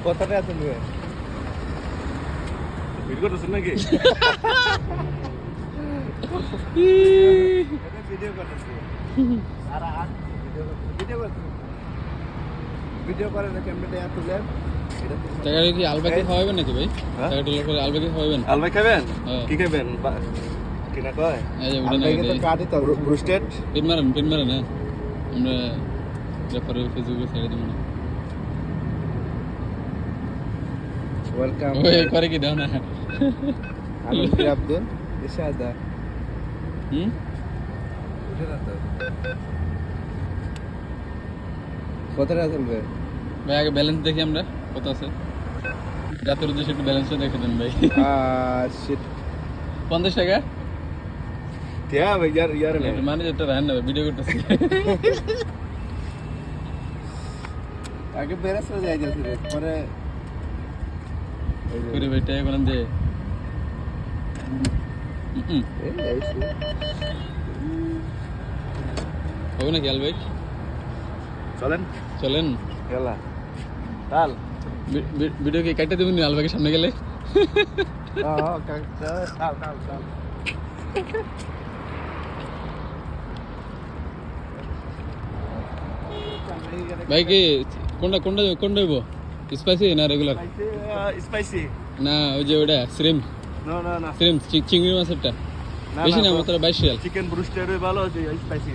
কত টাকা তুলবে? ভিডিও করতেছেন নাকি? ভিডিও করতেছি। আর ভিডিও করে না ক্যামেরাটা তুলে টাকাটা কি আলবাকে খাওয়াবেন নাকি ভাই? টাকাটা করে আলবাকে খাওয়াবেন? আলবাই খাবেন? কি খাবেন? কি না কয়? এই যে উড়ে না তো কাটি তো ব্রুস্টেড পিন মারেন হ্যাঁ আমরা রেফারে ফেসবুকে ছেড়ে দেব না ওয়েলকাম ওই করে কি দাও না আমি কি আব্দুল ইশাদা উঠে না তো কত টাকা তুলবে? ভাই আগে ব্যালেন্স দেখি আমরা কত আছে রাতের উদ্দেশ্যে একটু ব্যালেন্সটা দেখে দেন ভাই শিট 50 টাকা क्या भाई यार ने মানে যেটা রান না ভিডিও করতেছি আগে বেরেস হয়ে যায় গেছে পরে করে ভাই টাকা কোন দে এই আইছি হবে না খেয়াল ভাই চলেন চলেন খেলা তাল ভিডিও কি কাটতে দেবেন আলবাগের সামনে গেলে কাকটা চাল ভাই কি কোনটা হইব স্পাইসি না রেগুলার স্পাইসি না ওই যে ওটা শ্রিম না না না শ্রিম চিংড়ি মাছেরটা বেশি না মাত্র 22 রিয়াল চিকেন ব্রুস্টেড ভালো আছে স্পাইসি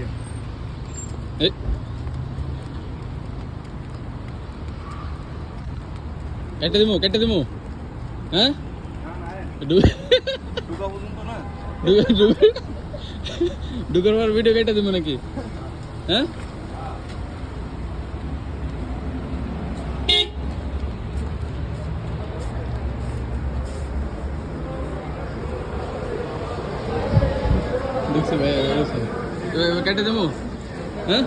এই কেটে দিমু হ্যাঁ দুটো পর্যন্ত না ঢুকার পর ভিডিও কেটে দিমু নাকি হ্যাঁ দেখছি ভাই কেটে দেবো হ্যাঁ